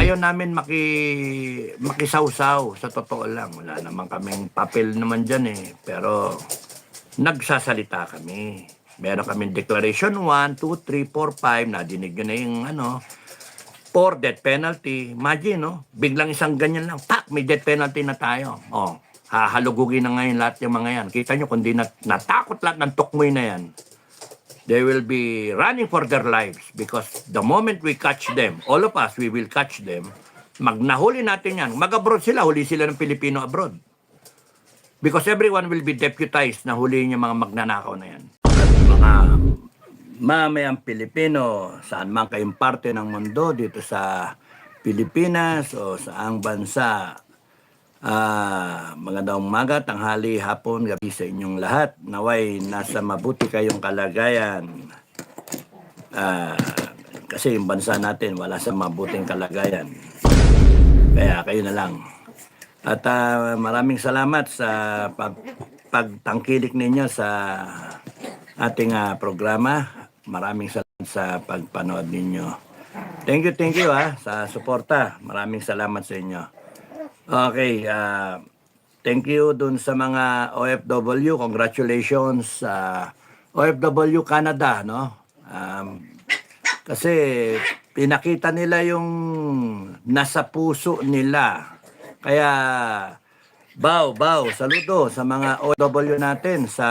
ayaw namin makisawsaw, sa totoo lang. Wala naman kaming papel naman dyan eh. Pero nagsasalita kami. Meron kaming declaration 1, 2, 3, 4, 5. Nadinig nyo na yung for death penalty. Imagine, no? Biglang isang ganyan lang. Tak! May death penalty na tayo. Oh, hahalugugin na ngayon lahat yung mga yan. Kita nyo, kundi natakot lahat ng tukmoy na yan. They will be running for their lives because the moment we catch them, all of us, we will catch them, nahuli natin yan. Mag-abroad sila, huli sila ng Pilipino abroad. Because everyone will be deputized na huliin yung mga magnanakaw na yan. At mga mamayang Pilipino, saan man kayong parte ng mundo, dito sa Pilipinas o saang bansa, magandang umaga, tanghali, hapon, gabi sa inyong lahat. Naway nasa mabuti kayong kalagayan. Kasi yung bansa natin wala sa mabuting kalagayan. Kaya kayo na lang. At maraming salamat sa pagtangkilik ninyo sa ating programa. Maraming salamat sa pagpanood ninyo. Thank you sa suporta. Maraming salamat sa inyo. Okay, thank you dun sa mga OFW. Congratulations sa OFW Canada, no? Kasi pinakita nila yung nasa puso nila. Kaya saludo sa mga OFW natin sa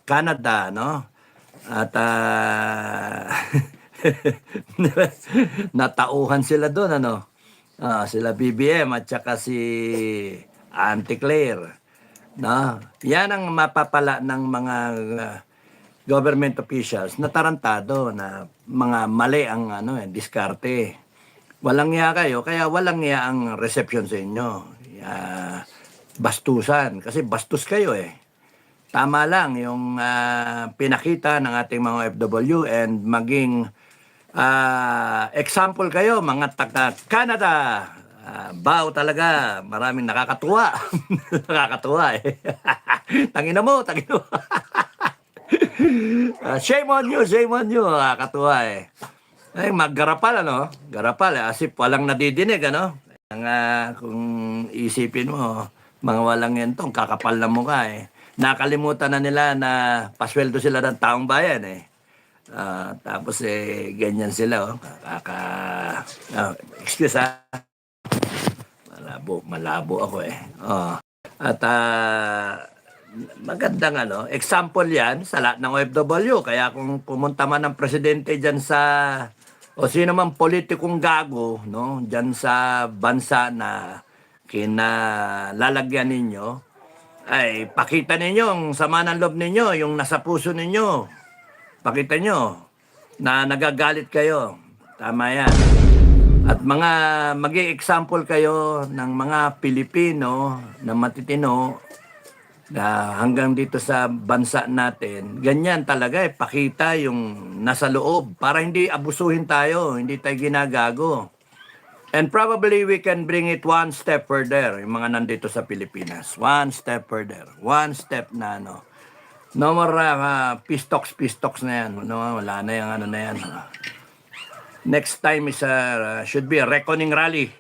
Canada, no? At natauhan sila doon, ano? Sila BBM at saka si Auntie Claire. No? Yan ang mapapala ng mga government officials na tarantado na mga mali ang diskarte. Walang iya kayo, kaya walang iya ang reception sa inyo. Bastusan, kasi bastos kayo eh. Tama lang yung pinakita ng ating mga FW and maging example kayo, mga taga-Canada. Bao talaga. Maraming nakakatuwa. Nakakatuwa eh. Tangina mo. Shame on you. Nakakatuwa eh. Ay, maggarapal, ano? Garapal, asip walang nadidinig, ano? Kung isipin mo, mga walang yentong, kakapal na mukha eh. Nakalimutan na nila na pasweldo sila ng taong bayan eh. Tapos ganyan sila, excuse malabo ako eh. At magandang example yan sa lahat ng OFW. Kaya kung pumunta man ng presidente dyan o sino man politikong gago, no, dyan sa bansa na kinalalagyan ninyo, ay pakita ninyo ang sama ng loob ninyo, yung nasa puso ninyo. Pakita nyo na nagagalit kayo. Tama yan. At mag-i-example kayo ng mga Pilipino na matitino na hanggang dito sa bansa natin. Ganyan talaga pakita yung nasa loob para hindi abusuhin tayo, hindi tayo ginagago. And probably we can bring it one step further, yung mga nandito sa Pilipinas. One step further. One step na no more pistoks na yan. No, wala na yung na yan. Next time is should be a reckoning rally.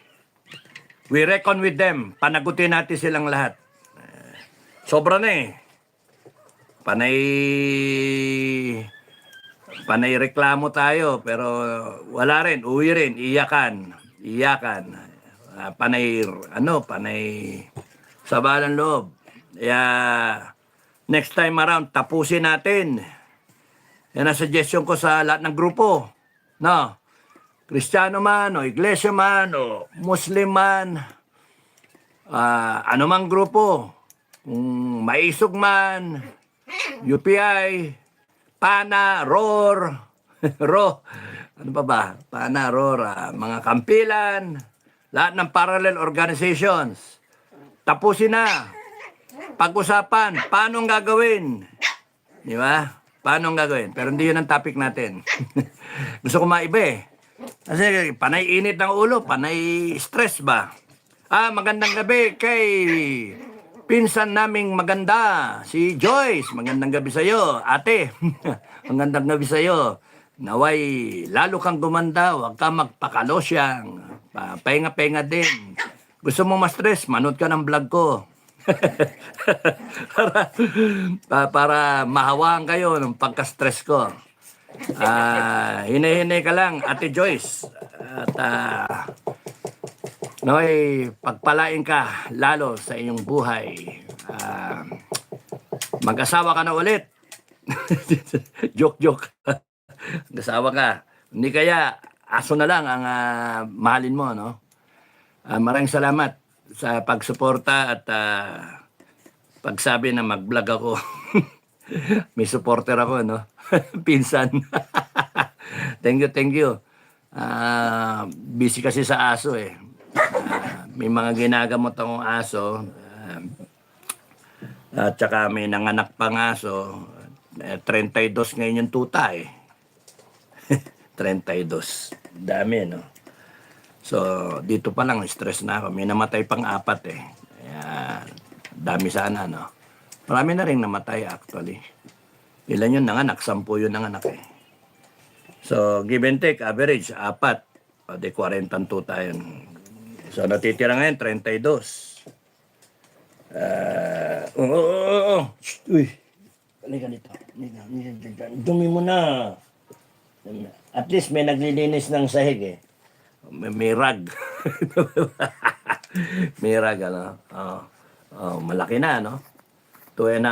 We reckon with them. Panagutin natin silang lahat. Sobra na eh. Panay reklamo tayo pero wala rin, uwi rin, iyakan. Panay sabalan loob. Next time around, tapusin natin. Yan ang suggestion ko sa lahat ng grupo. No? Kristiyano man, o iglesia man, o Muslim man, anumang grupo, kung maisog man, UPI, PANA, ROR, ano pa ba? PANA, ROR, mga kampilan, lahat ng parallel organizations. Tapusin na. Pag-usapan, paano ang gagawin? Di ba? Paano ang gagawin? Pero hindi yun ang topic natin. Gusto ko maiba eh. Kasi panay init ng ulo, panay stress ba? Magandang gabi kay pinsan naming maganda, si Joyce. Magandang gabi sa'yo, ate. Magandang gabi sa'yo. Naway, lalo kang gumanda, huwag ka magpakalosyang. Pahinga-pahinga din. Gusto mo ma-stress, manood ka ng vlog ko. para mahawaan kayo ng pagka-stress ko. Hini-hini ka lang, Ate Joyce. At Noy, pagpalain ka lalo sa iyong buhay. Mag-asawa ka na ulit. Joke. Mag-asawa ka. Hindi kaya, aso na lang ang mahalin mo, no? Maraming salamat sa pagsuporta at pagsabi na mag-vlog ako. May supporter ako, no? Pinsan. Thank you. Busy kasi sa aso eh. May mga ginagamot akong aso. At saka may nanganak pang aso. 32 ngayon yung tuta eh. 32. Dami, no? So, dito pa lang, stress na ako. May namatay pang 4 eh. Kaya, dami sana, no? Marami na rin namatay actually. Ilan yun nanganak? 10 yun nanganak eh. So, give and take, average, 4. O, di 40 tuta yun. So, natitira ngayon, 32. Uy, halika dito. Dumi mo na. At least may naglilinis ng sahig eh. May rag. May rag, ano. Malaki na, no? 2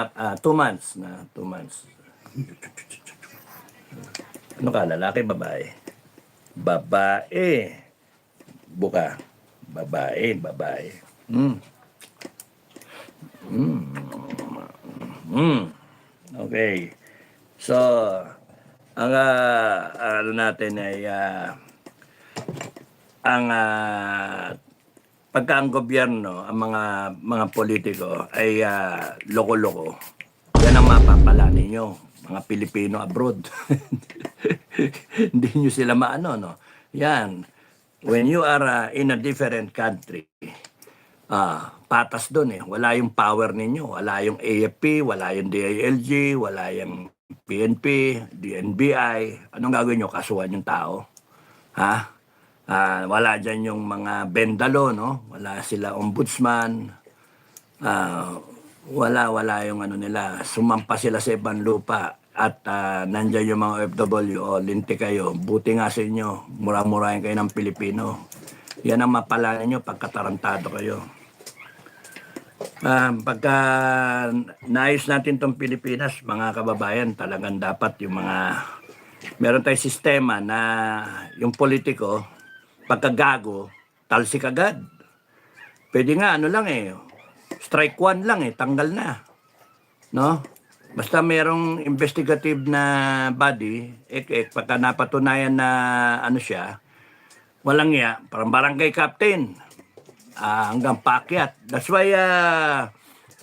months na. 2 months. Ano ka, lalaki, babae? Babae. Buka. Babae. Okay. So, ang ano natin ay pagka ang gobyerno, ang mga politiko ay loko-loko, yan ang mapapala ninyo, mga Pilipino abroad. Hindi nyo sila maano, no? Yan. When you are in a different country, patas doon eh. Wala yung power ninyo. Wala yung AFP, wala yung DILG, wala yung PNP, DNBI. Anong gagawin nyo? Kasuhan yung tao? Ha? Wala dyan yung mga bendalo, no? Wala sila ombudsman. Wala yung ano nila. Sumampa sila sa ibang lupa. At nandyan yung mga OFW, linti kayo. Buti nga sa inyo. Mura-murahin kayo ng Pilipino. Yan ang mapala ninyo pagkatarantado kayo. Pagka naayos natin tong Pilipinas, mga kababayan, talagang dapat yung mga meron tayong sistema na yung politiko, pagkagago, talsik agad. Pwede nga, ano lang eh, strike 1 lang eh, tanggal na. No? Basta merong investigative na body, pagka napatunayan na ano siya, walang ya, parang barangay captain, hanggang paakyat. That's why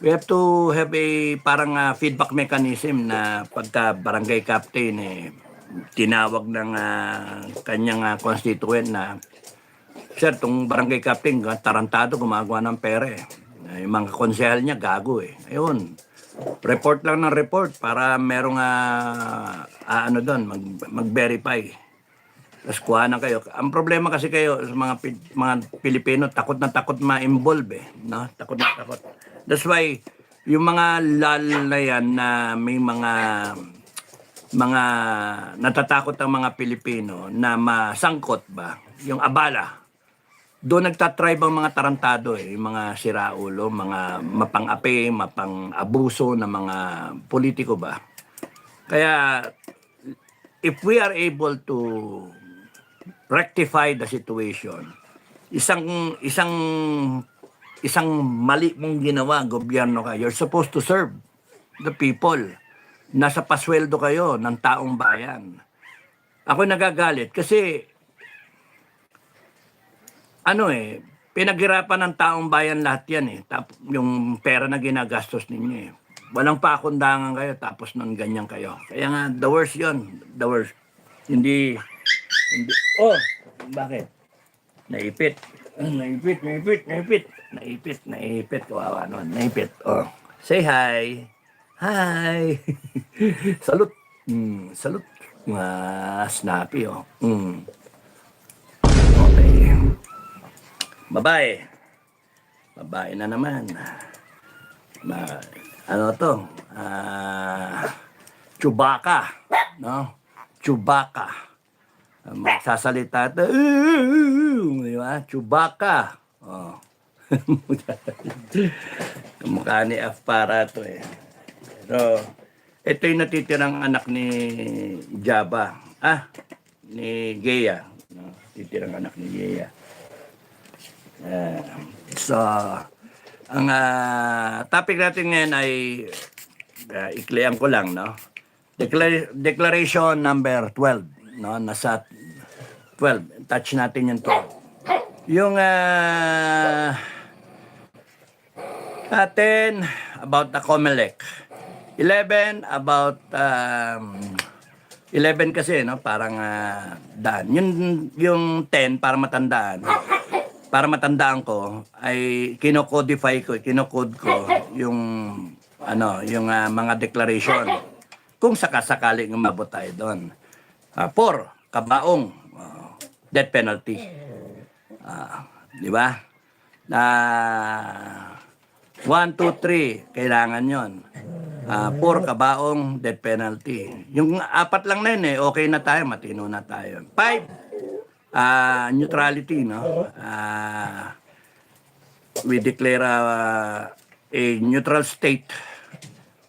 we have to have a parang feedback mechanism na pagka barangay captain tinawag ng kanyang constituent na, sir, tong barangay captain, tarantado, gumagawa ng pera eh. Yung mga konsehal niya, gago eh. Ayun, report lang ng report para merong ano doon, mag-verify. Tapos kuha na kayo. Ang problema kasi kayo sa mga Pilipino, takot na takot ma-involve eh. No? Takot na takot. That's why, yung mga lal na yan na may mga natatakot ang mga Pilipino na masangkot ba, yung abala, doon nagtatribe ang mga tarantado eh, yung mga siraulo, mga mapang-api, mapang-abuso na mga politiko ba. Kaya, if we are able to rectify the situation, isang mali mong ginawa, gobyerno ka, you're supposed to serve the people. Nasa pasweldo kayo ng taong bayan. Ako nagagalit kasi pinaghirapan ng taong bayan lahat yan eh. Yung pera na ginagastos ninyo eh. Walang pakundangan kayo tapos nang ganyan kayo. Kaya nga, the worst yun. The worst. Hindi. Bakit? Naipit. Naipit. Kawawa nun. Naipit. Say hi. Hi. Salute. Salute. Snappy Okay. Babae. Babae na naman. Ma, ano to? Chewbacca. No? Chewbacca. Magsasalita ito. Di ba? Chewbacca. Oh. Kamukha ni Afpara to eh. Pero, ito yung natitirang anak ni Jabba. Ni Gea. No? Titirang anak ni Gea. So, ang topic natin ngayon ay iklian ko lang, no? Declaration number 12, no? Nasa 12. Touch natin yung 12. Yung 10 about the COMELEC. 11 about 11 kasi, no? Parang daan. Yung 10 para matandaan. Para matandaan ko ay kinocodify ko, kinocode ko yung yung mga declaration kung sakasakaling umabot tayo doon. 4, kabaong, death penalty. Di ba? 1, 2, 3, kailangan yon. 4, kabaong, death penalty. Yung 4 lang na yun okay na tayo, matino na tayo. 5, neutrality, no? We declare a neutral state.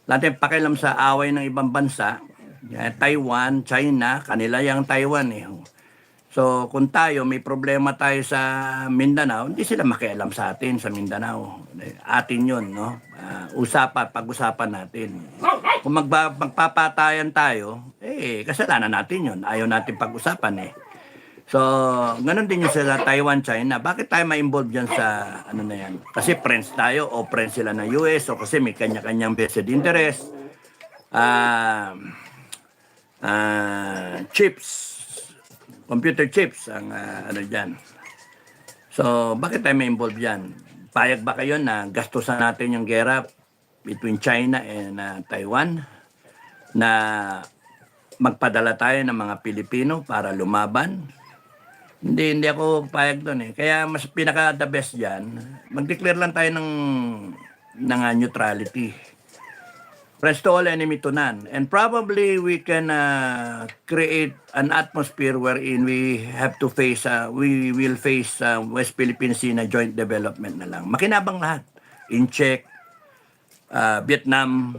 Natin pakialam sa away ng ibang bansa. Taiwan, China, kanila yung Taiwan eh. So, kung tayo, may problema tayo sa Mindanao, hindi sila makialam sa atin sa Mindanao. Atin yun, no? Pag-usapan natin. Kung magpapatayan tayo, kasalanan natin yun. Ayaw natin pag-usapan eh. So, ganun din yung sa Taiwan, China. Bakit tayo ma-involve dyan sa na yan? Kasi friends tayo o friends sila ng US o kasi may kanya-kanyang vested interest. Chips, computer chips ang dyan. So, bakit tayo ma-involve dyan? Payag ba kayo na gastusan natin yung gera between China and Taiwan na magpadala tayo ng mga Pilipino para lumaban? Hindi ako payag doon eh. Kaya mas pinaka the best dyan, mag-declare lang tayo ng neutrality. Friends to all, enemy to none. And probably we can create an atmosphere wherein we have to face, we will face West Philippine Sea na joint development na lang. Makinabang lahat. Incheck, Vietnam,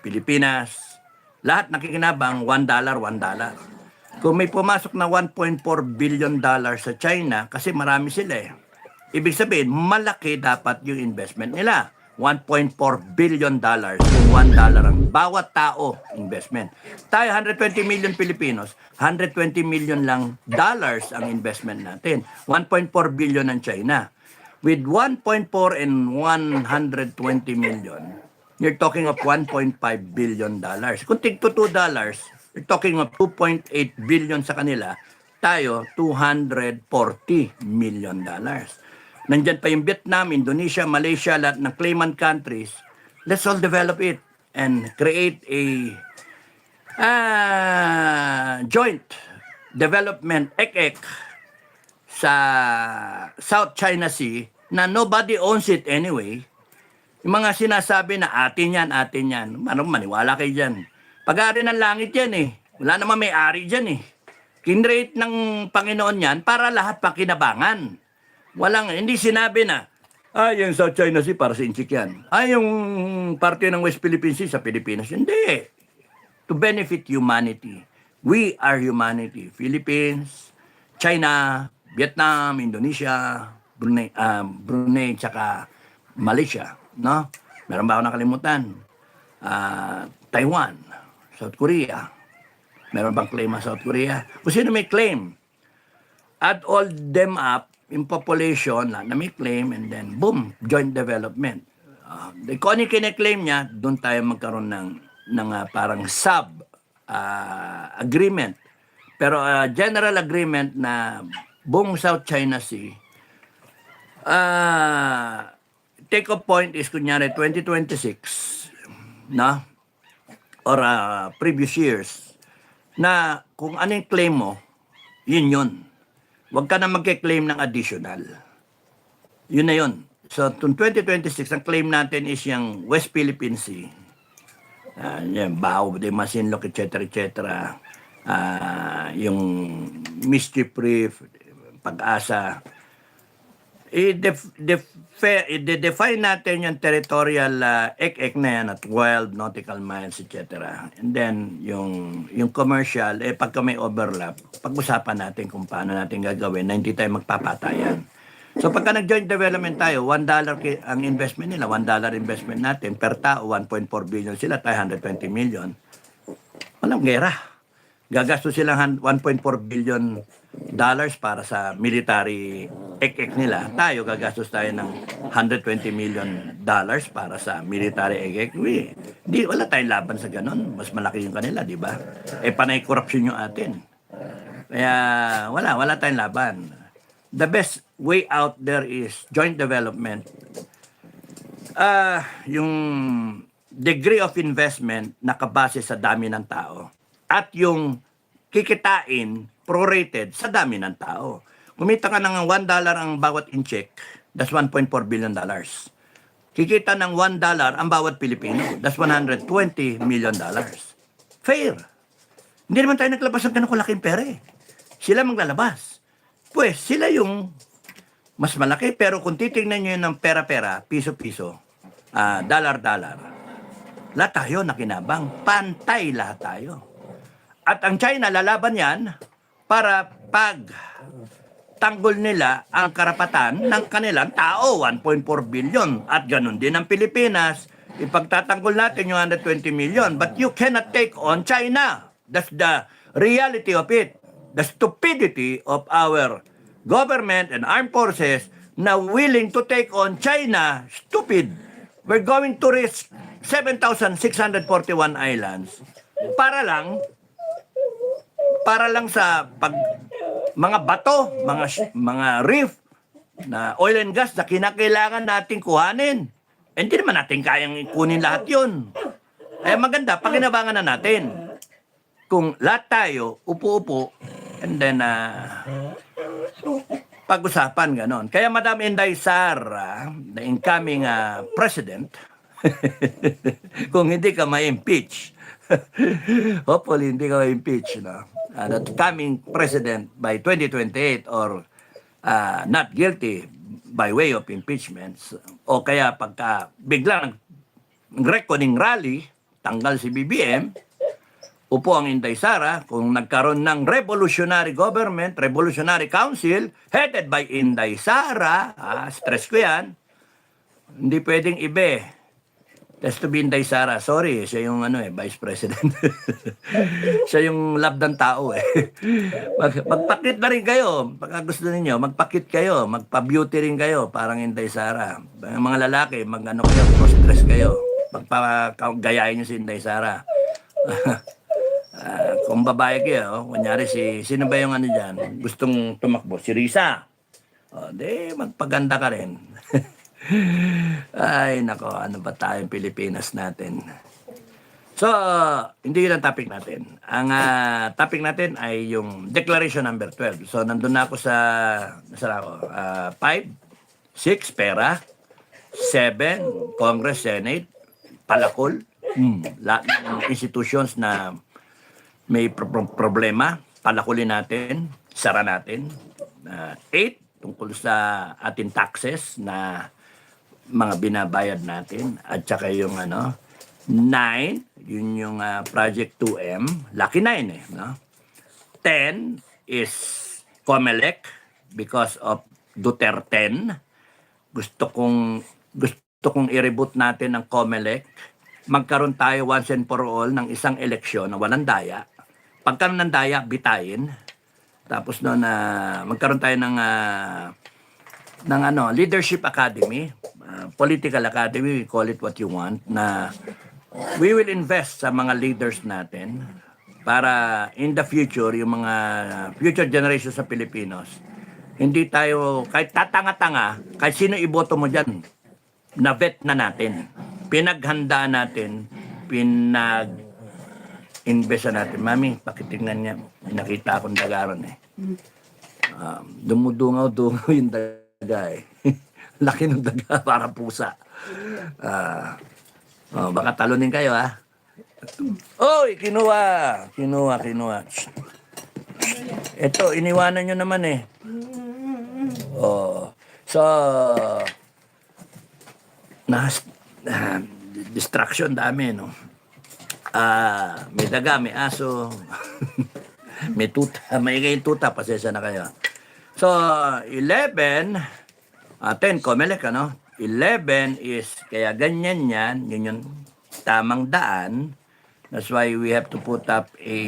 Pilipinas, lahat nakikinabang, $1, $1. Kung may pumasok na $1.4 billion sa China, kasi marami sila eh. Ibig sabihin, malaki dapat yung investment nila. $1.4 billion kung $1 ang bawat tao investment. Tayo, 120 million Filipinos, 120 million lang dollars ang investment natin. 1.4 billion ang China. With 1.4 and 120 million, you're talking of $1.5 billion. Kung tig to $2, we're talking of 2.8 billion sa kanila, tayo $240 million. Nandyan pa yung Vietnam, Indonesia, Malaysia, lahat ng claimant countries. Let's all develop it and create a joint development sa South China Sea na nobody owns it anyway. Yung mga sinasabi na atin yan, maniwala kayo dyan. Pag-ari ng langit yan eh. Wala naman may-ari dyan eh. Kinrate ng Panginoon yan para lahat pakinabangan. Hindi sinabi na, yung South China Sea para sa Inchik yan. Yung parte ng West Philippine Sea sa Pilipinas. Hindi. To benefit humanity. We are humanity. Philippines, China, Vietnam, Indonesia, Brunei, tsaka Malaysia. No? Meron ba ako nakalimutan? Taiwan. South Korea. Meron bang claim ang South Korea? Kung sino may claim, add all them up in population na may claim and then boom, joint development. Kung ano yung kine-claim niya, doon tayo magkaroon ng parang agreement. Pero general agreement na buong South China Sea, take a point is kunyari 2026, no? Or previous years, na kung ano yung claim mo, yun. Huwag ka na magke-claim ng additional. Yun na yun. So, 2026, ang claim natin is yung West Philippine Sea. Yan, Bao de Masinloc, etc. Yung Mischief Reef, Pag-asa. I-define natin yung territorial ek-ek na yan at wild nautical miles, etc. And then, yung commercial, pagka may overlap, pag-usapan natin kung paano natin gagawin na hindi tayo magpapatayan. So, pagka nag-joint development tayo, $1 ang investment nila, $1 investment natin, per tao, 1.4 billion sila, tayo 120 million. Walang gera. Gagastos silang 1.4 billion dollars para sa military ek-ek nila. Tayo, gagastos tayo ng 120 million dollars para sa military ek-ek. Wala tayong laban sa ganun. Mas malaki yung kanila, di ba? Panay corruption yung atin. Kaya, wala tayong laban. The best way out there is joint development. Yung degree of investment nakabase sa dami ng tao at yung kikitain prorated sa dami ng tao. Kumita ka ng $1 ang bawat incheck, that's 1.4 billion dollars. Kikita ng $1 ang bawat Pilipino, that's 120 million dollars. Fair. Hindi naman tayo naglabas ng ganun kalaking pera eh. Sila maglalabas. Pues sila yung mas malaki, pero kung titingnan nyo yun ng pera-pera, piso-piso, dollar-dollar, lahat tayo nakinabang. Pantay lahat tayo. At ang China, lalaban yan para pag tanggol nila ang karapatan ng kanilang tao, 1.4 billion. At ganun din ang Pilipinas, ipagtatanggol natin yung 120 million. But you cannot take on China. That's the reality of it. The stupidity of our government and armed forces na willing to take on China. Stupid. We're going to risk 7,641 islands para lang sa mga bato, mga reef na oil and gas na kinakailangan nating kuhanin. Hindi naman natin kayang kunin lahat yun. Kaya maganda, pakinabangan na natin. Kung lahat tayo, upo-upo, and then pag-usapan ganon. Kaya Madam Inday Sara, the incoming president, kung hindi ka ma-impeach, hopefully hindi ka ma-impeach, no? The coming president by 2028 or not guilty by way of impeachments, o kaya pagka biglang reckoning rally, tanggal si BBM, upo ang Inday Sara, kung nagkaroon ng revolutionary government, revolutionary council, headed by Inday Sara, stress ko yan, hindi pwedeng ibe. Has to be Inday Sara. Sorry, siya yung vice president. Siya yung love ng tao eh. Magpakit na rin kayo. Pagka gusto ninyo, magpakit kayo, magpa-beauty rin kayo, parang Inday Sara. Mga lalaki, kayo, stress kayo. Magpagayahin nyo si Inday Sara. Kung babae kayo, kunyari sino ba yung dyan? Gustong tumakbo? Si Risa. Magpaganda ka rin. Ay, nako, ano ba tayong Pilipinas natin? So, hindi yun ang topic natin. Ang topic natin ay yung Declaration number 12. So, nandun na ako sa 5, 6, pera, 7, Congress, Senate, palakol, lahat ng institutions na may problema, palakulin natin, sara natin. 8, tungkol sa ating taxes na mga binabayad natin, at saka yung 9, yun yung Project 2M, Lucky 9 no? 10 is COMELEC because of Duterte. Gusto kong i-reboot natin ang COMELEC. Magkaroon tayo once and for all ng isang eleksyon na walang daya. Pagkaroon ng daya, bitayin. Tapos noon magkaroon tayo ng leadership academy, political academy, we call it what you want, na we will invest sa mga leaders natin para in the future, yung mga future generations sa Pilipinos, hindi tayo, kahit tatanga-tanga, kahit sino iboto mo dyan, na-vet na natin, pinaghandaan natin, invest na natin. Mami, pakitingnan niya, nakita akong dagaran eh. Dumudungaw-dungaw yung daga eh. Laki ng daga, para pusa. Ah, baka talunin kayo, ha? Oy, kinuha. Kinuha. Shh. Ito, iniwanan nyo naman eh. Oh. So, nas, ah, distraction dami, no? May daga, may aso, may tuta, may ngayon tuta, pasensya na kayo. So, 11, 10, Comelec, ano? 11 is, kaya ganyan yan, yun yung tamang daan. That's why we have to put up a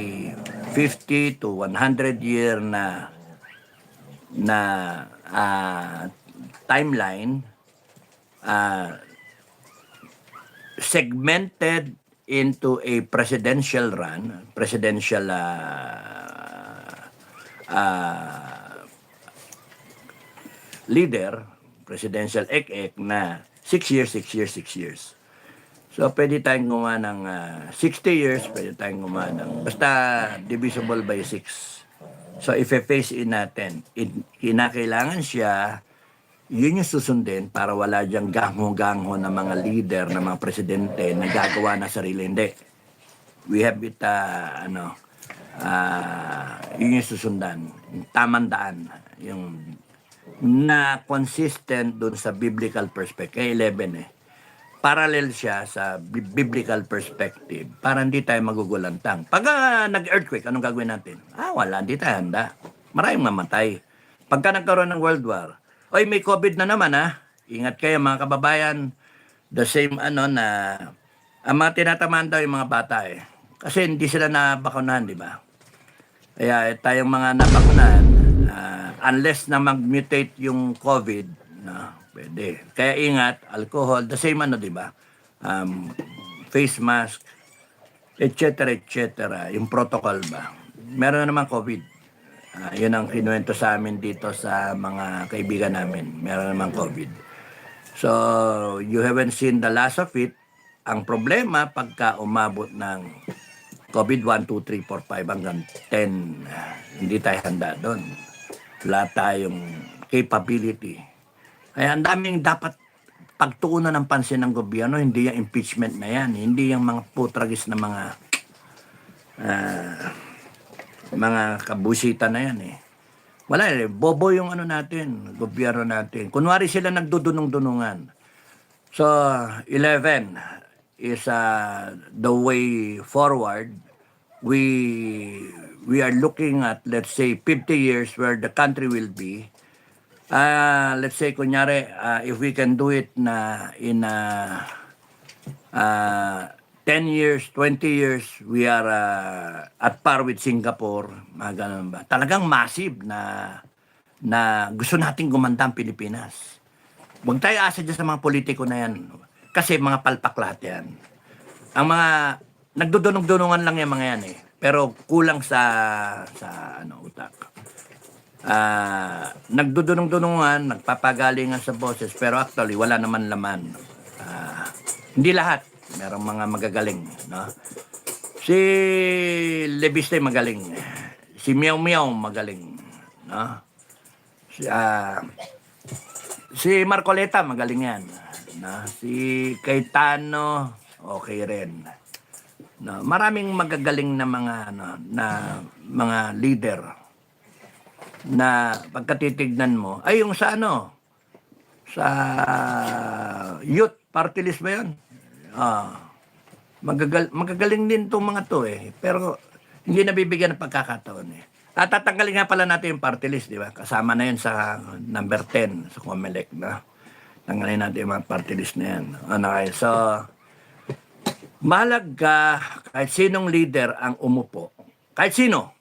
50 to 100 year na timeline, segmented into a presidential run, presidential leader, presidential ek-ek na 6 years, 6 years, 6 years. So, pwede tayong gumawa ng 60 years, pwede tayong gumawa ng, basta divisible by 6. So, if face in natin, kinakailangan siya, yun yung susundin para wala diyang gangho-gangho na mga leader, na mga presidente na gagawa na sarili. Hindi. We have it, yun yung susundan. Yung tamang daan. Yung na consistent dun sa biblical perspective. Kaya 11 eh. Parallel siya sa biblical perspective para hindi tayo magugulantang. Pag nag-earthquake, anong gagawin natin? Wala, hindi tayo handa. Maraming mamatay. Pagka nagkaroon ng World War, oy, may COVID na naman, ha? Ingat kayo, mga kababayan. The same, na, ang mga tinatamaan daw yung mga bata, eh. Kasi hindi sila nabakunahan, di ba? Kaya tayong mga nabakunahan, unless na mag-mutate yung COVID, pwede. Kaya ingat, alcohol, the same, di ba? Face mask, etc. Yung protocol ba? Meron na naman COVID. Yun ang kinuwento sa amin dito sa mga kaibigan namin. Meron naman COVID. So, you haven't seen the last of it. Ang problema, pagka umabot ng COVID 1, 2, 3, 4, 5 hanggang 10, hindi tayo handa doon. Wala tayong capability. Kaya ang daming dapat pagtuunan ng pansin ng gobyerno, hindi yung impeachment na yan. Hindi yung mga putragis na mga kabusita na yan eh. Wala eh, bobo yung natin, gobyerno natin. Kunwari sila nagdudunong-dunungan. So, 11 is the way forward. We are looking at, let's say, 50 years where the country will be. Let's say, kunyari, if we can do it na in 10 years, 20 years, we are at par with Singapore, mga ganun ba. Talagang massive na gusto nating gumanda ang Pilipinas. Huwag tayo asa dyan sa mga politiko na yan. Kasi mga palpak lahat yan. Ang mga nagdudunong-dunungan lang yung mga yan eh. Pero kulang sa utak. Nagdudunong-dunungan, nagpapagalingan sa boses, pero actually wala naman laman. Hindi lahat. Merong mga magagaling, no? Si Lebiste magaling. Si Miao Miao magaling, no? Si Marcoleta magaling yan, no? Si Cayetano okay rin. No, maraming magagaling na mga mga leader na pagkatitignan mo ay yung sa sa youth party list ba 'yun? Magagaling din itong mga to eh. Pero hindi nabibigyan ng pagkakataon eh. Tatanggalin nga pala natin yung party list, di ba? Kasama na yun sa number 10 sa Comelec, na. Tanggalin natin yung mga party list na yan. So, mahalaga kahit sinong leader ang umupo. Kahit sino,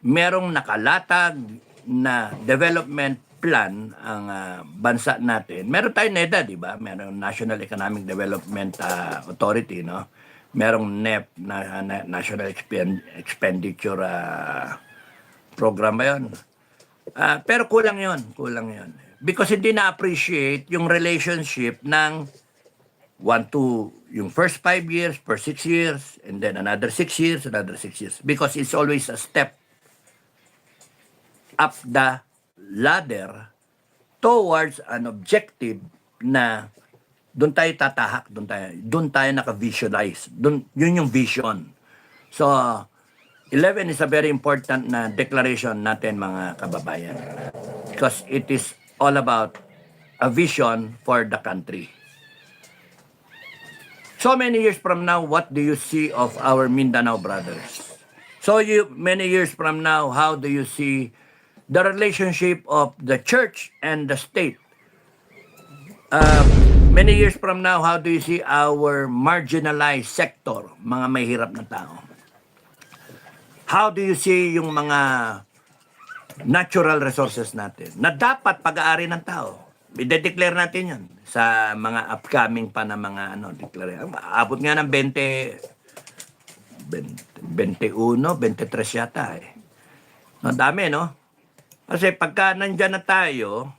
merong nakalatag na development plan ang bansa natin. Meron tayong NEDA, di ba? Meron National Economic Development Authority, no? Merong NEP, National Expenditure Program ba yun? Pero kulang yun. Because hindi na-appreciate yung relationship ng 1 to yung first 5 years, first 6 years, and then another 6 years, another 6 years. Because it's always a step up the ladder towards an objective na doon tayo tatahak, doon tayo naka-visualize. Yun yung vision. So, 11 is a very important na declaration natin mga kababayan. Because it is all about a vision for the country. So many years from now, what do you see of our Mindanao brothers? So many years from now, how do you see the relationship of the church and the state? Many years from now, how do you see our marginalized sector, mga may hirap na tao? How do you see yung mga natural resources natin na dapat pag-aari ng tao? I-declare natin yun sa mga upcoming pa na mga declare. Abot nga ng 21, 23 yata eh. Ang dami, no? Kasi pagka nandyan na tayo,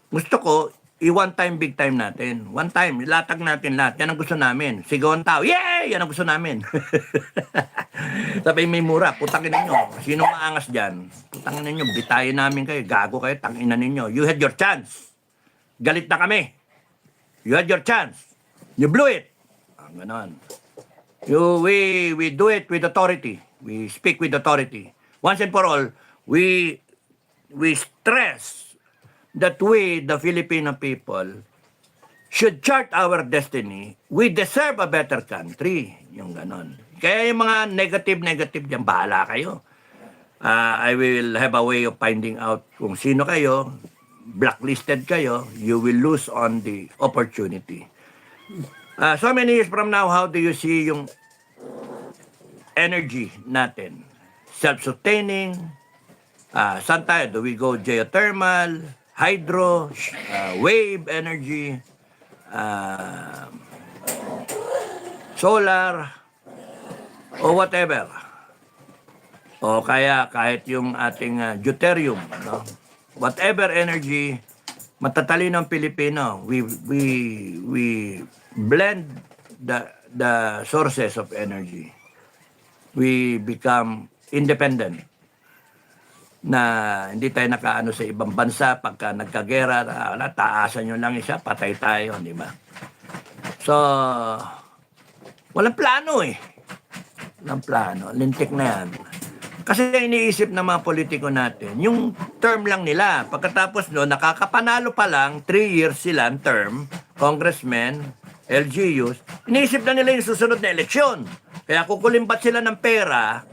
gusto ko, i-one time, big time natin. One time, ilatag natin lahat. Yan ang gusto namin. Sigawan tao, yay! Yan ang gusto namin. Sabi may mura, putangin ninyo. Sino maangas dyan? Putangin ninyo, bitayin namin kayo. Gago kayo, tangina ninyo. You had your chance. Galit na kami. You had your chance. You blew it. Ganon. We do it with authority. We speak with authority. Once and for all, we stress that we, the Filipino people, should chart our destiny. We deserve a better country. Yung ganon. Kaya yung mga negative dyan, bahala kayo. I will have a way of finding out kung sino kayo, blacklisted kayo, you will lose on the opportunity. So many years from now, how do you see yung energy natin? Self-sustaining, saan tayo? Do we go geothermal, hydro, wave energy, solar, o whatever. O kaya kahit yung ating deuterium, no? Whatever energy, matatalino ng Pilipino. We blend the sources of energy. We become independent. Na hindi tayo nakaano sa ibang bansa pagka nagkagera, taasan nyo lang isa, patay tayo, di ba? So, walang plano eh. Walang plano, lintik na yan. Kasi iniisip ng mga politiko natin, yung term lang nila, pagkatapos no, nakakapanalo pa lang, 3 years sila ang term, congressmen, LGUs, iniisip na nila yung susunod na eleksyon. Kaya kukulimbat sila ng pera,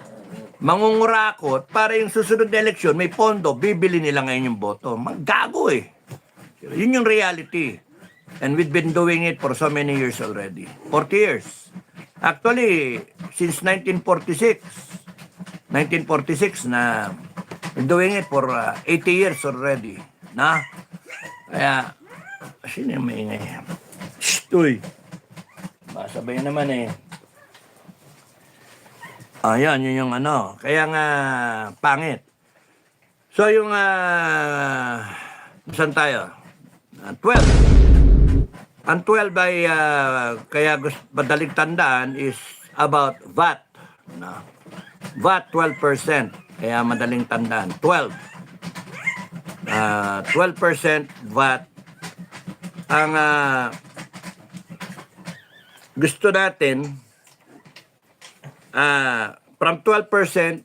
mangungurakot para yung susunod na eleksyon, may pondo, bibili nila ngayon yung boto. Maggago eh. Yun yung reality. And we've been doing it for so many years already. 40 years. Actually, since 1946 na we're doing it for 80 years already. Na? Kaya, sino yung maingay? Uy! Masabay naman eh. Ayan, yun yung ano. Kaya nga, pangit. So, yung, saan tayo? 12. Ang 12 ay, kaya madaling tandaan is about VAT. No? VAT 12%. Kaya madaling tandaan. 12. 12% VAT. Ang gusto natin, from 12%,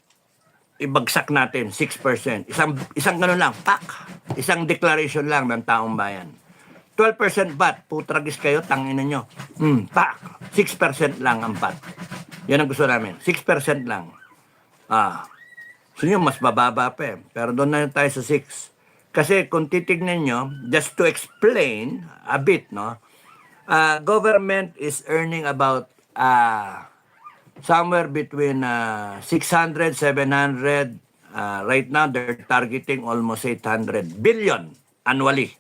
ibagsak natin 6%. Isang ganun lang, pak. Isang declaration lang ng taong bayan. 12% VAT, putragis kayo, tangina nyo. Pak. 6% lang ang VAT. Yan ang gusto namin. 6% lang. So yun, mas bababa pa eh. Pero doon na tayo sa 6. Kasi kung titignan nyo, just to explain a bit, no? Government is earning about somewhere between 600, 700. Right now, they're targeting almost 800 billion annually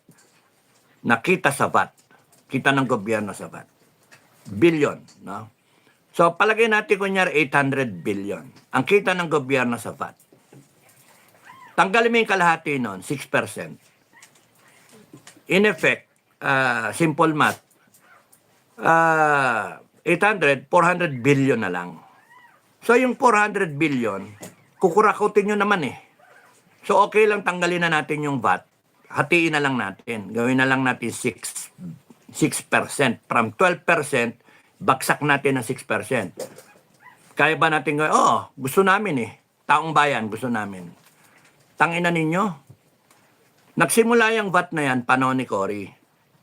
na kita sa VAT. Kita ng gobyerno sa VAT. Billion, no? So, palagay natin kunyari 800 billion. Ang kita ng gobyerno sa VAT. Tanggalin mo yung kalahati nun, 6%. In effect, simple math, 800, 400 billion na lang. So, yung 400 billion, kukurakutin nyo naman eh. So, okay lang tanggalin na natin yung VAT. hatiin na lang natin. Gawin na lang natin 6%. From 12%, baksak natin ng 6%. Kaya ba natin gawin? Oo, gusto namin eh. Taong bayan, gusto namin. Tangina ninyo. Nagsimula yung VAT na yan, panahon ni Cory.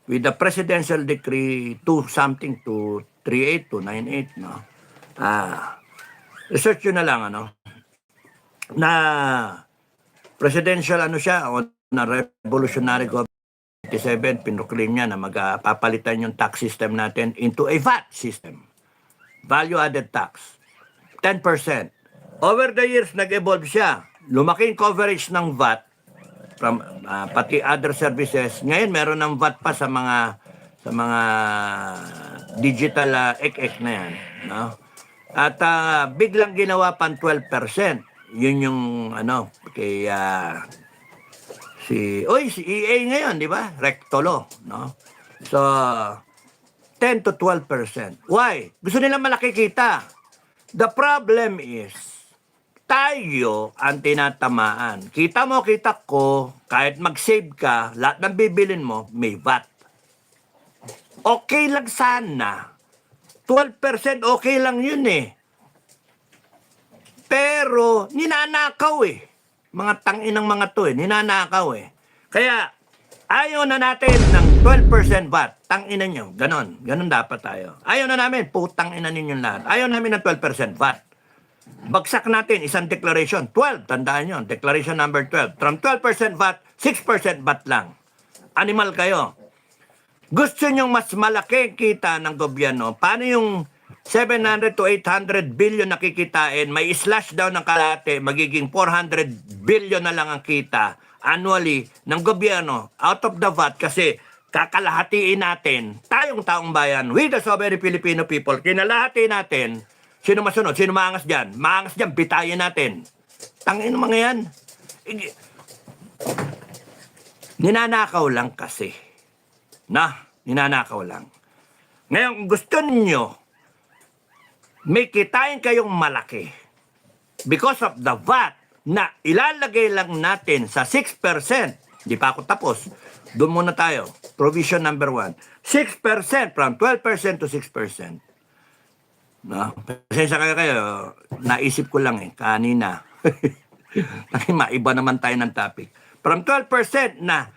With the presidential decree 2-something to 38 to 98, no? Research yun na lang, ano? Na presidential, ano siya, o na revolutionary government 87, pinroclaim niya na magpapalitan yung tax system natin into a VAT system. Value-added tax. 10%. Over the years, nag-evolve siya. Lumaki yung coverage ng VAT from pati other services. Ngayon, meron ng VAT pa sa mga digital ek-ek na yan. No? At biglang ginawa pang 12%. Yun yung ano, kay si EA ngayon, di ba? Rectolo, no? So, 10 to 12%. Why? Gusto nila malaki kita. The problem is, tayo ang tinatamaan. Kita mo, kita ko, kahit mag-save ka, lahat ng bibilin mo, may VAT. Okay lang sana. 12% okay lang yun eh. Pero, ninanakaw eh. Mga tanginang mga to eh. Ninanakaw eh. Kaya, ayaw na natin ng 12% VAT. Tanginan nyo. Ganon. Ganon dapat tayo. Ayaw na namin. Putang ina ninyong lahat. Ayaw namin ng 12% VAT. Bagsak natin. Isang declaration. 12. Tandaan nyo. Declaration number 12. From 12% VAT, 6% VAT lang. Animal kayo. Gusto nyo mas malaki kita ng gobyerno. Paano yung 700 to 800 billion na kikitain, may slash down ng kalahati, magiging 400 billion na lang ang kita annually ng gobyerno out of the VAT kasi kakalahatiin natin, tayong taong bayan, we the sovereign Filipino people, kinalahati natin, sino masunod, sino maangas dyan? Maangas dyan, bitayin natin. Tangin mga yan. Ninanakaw lang kasi. Ninanakaw lang. Ngayon, gusto ninyo, may kitain kayong malaki because of the VAT na ilalagay lang natin sa 6%. Di pa ako tapos. Doon muna tayo. Provision number 1. 6% from 12% to 6%. No? Pasensya kayo. Naisip ko lang eh. Kanina. Maiba naman tayo ng topic. From 12% na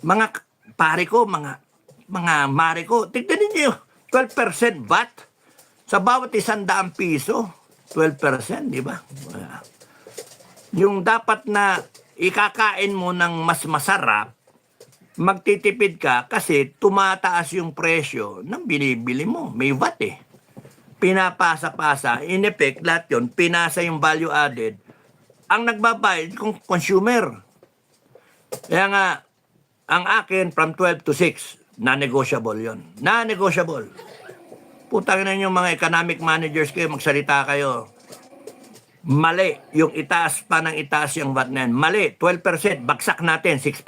mga pare ko, mga mare ko, tignan niyo 12% VAT. Sa bawat 100 piso, 12%, di ba? Yung dapat na ikakain mo ng mas masarap, magtitipid ka kasi tumataas yung presyo ng binibili mo. May VAT eh. Pinapasa-pasa, in effect, lahat yun, pinasa yung value added. Ang nagbabayad kung consumer. Kaya nga, ang akin from 12 to 6, non-negotiable yun. Non-negotiable. Putang na yung mga economic managers kayo, magsalita kayo. Mali. Yung itaas pa ng itaas yung VAT na yan. Mali. 12%. Bagsak natin 6%.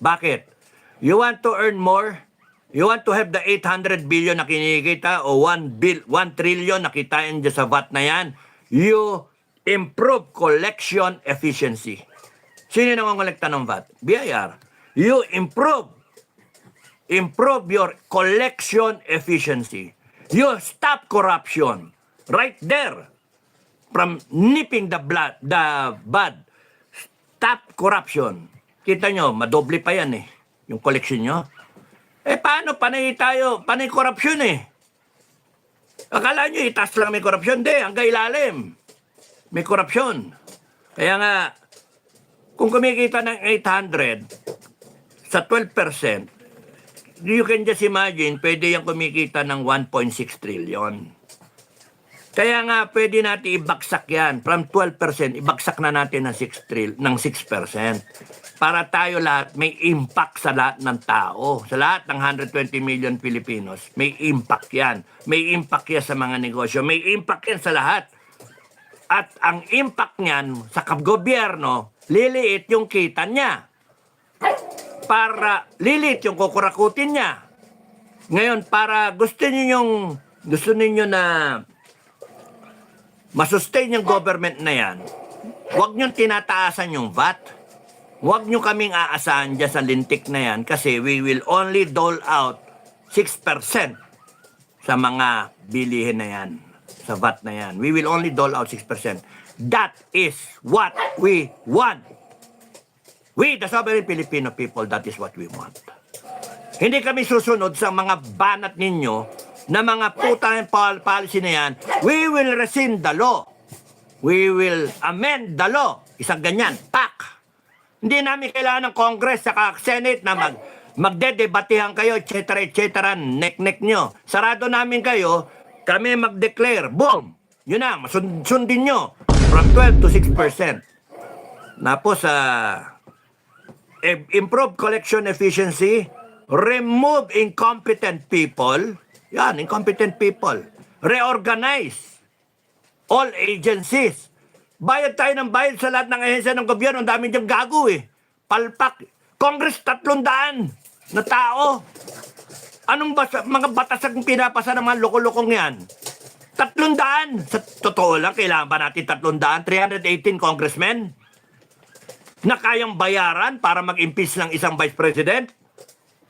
Bakit? You want to earn more? You want to have the 800 billion na kinikita o 1 trillion na kitain dyan sa VAT na yan? You improve collection efficiency. Sino yung nangongolekta ng VAT? BIR. You improve your collection efficiency. You stop corruption right there from nipping the bud. Stop corruption. Kita nyo, madoble pa yan eh, yung collection nyo. Paano? Panay tayo, panay corruption eh. Akala nyo, itaas lang may corruption. Hindi, hanggang ilalim. May corruption. Kaya nga, kung kumikita ng 800 sa 12%, you can just imagine, pwede yung kumikita ng 1.6 trillion. Kaya nga, pwede natin ibaksak yan. From 12%, ibaksak na natin ng 6%. Para tayo lahat, may impact sa lahat ng tao. Sa lahat ng 120 million Filipinos, may impact yan. May impact yan sa mga negosyo. May impact yan sa lahat. At ang impact niyan sa gobyerno, liliit yung kita niya. Para lilit yung kukurakutin niya. Ngayon, para gusto ninyo na masustain yung government na yan, huwag niyong tinataasan yung VAT. Huwag nyo kaming aasahan dyan sa lintik na yan kasi we will only dole out 6% sa mga bilihin na yan, sa VAT na yan. We will only dole out 6%. That is what we want. We, the sovereign Filipino people, that is what we want. Hindi kami susunod sa mga banat ninyo na mga putang policy na yan. We will rescind the law. We will amend the law. Isang ganyan, pak! Hindi namin kailangan ng Congress sa Senate na magdedebatehan kayo, etc. Nek-nek nyo. Sarado namin kayo, kami mag-declare. Boom! Yun na, sundin nyo. From 12 to 6%. Tapos, improve collection efficiency, remove incompetent people. Yan, incompetent people. Reorganize all agencies. Bayad tayo ng bayad sa lahat ng ahensya ng gobyerno. Ang dami diyang gago eh. Palpak. Congress, 300 na tao. Anong mga batas ang pinapasa ng mga loko-lokong yan? 300. Sa totoo lang, kailangan ba natin 300? 318 congressmen na kayang bayaran para mag-impeach ng isang vice president?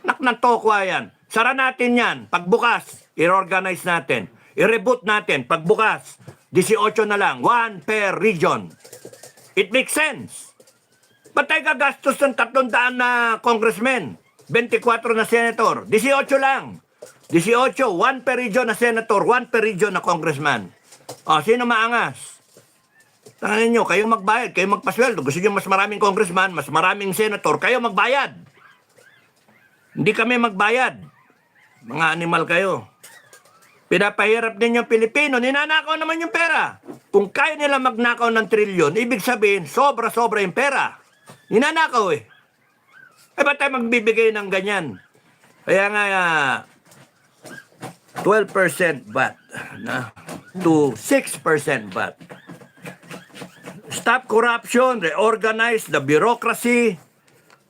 Naknantokwa yan. Sara natin yan. Pagbukas, i-organize natin. I-reboot natin. Pagbukas, 18 na lang. 1 per region. It makes sense. Ba't tayo gagastos ng 300 na congressmen? 24 na senator. 18 lang. 18, 1 per region na senator, 1 per region na congressman. O, sino maangas? Tanganin nyo, kayo magbayad, kayo magpasweldo. Gusto nyo mas maraming congressman, mas maraming senator, kayo magbayad. Hindi kami magbayad. Mga animal kayo. Pinapahirap ninyo Pilipino, ninanakaw naman yung pera. Kung kaya nila magnakaw ng trilyon, ibig sabihin, sobra-sobra yung pera. Ninanakaw eh. Eh, ba't tayo magbibigay ng ganyan? Kaya nga, 12% VAT na, to 6% VAT. Stop corruption, reorganize the bureaucracy,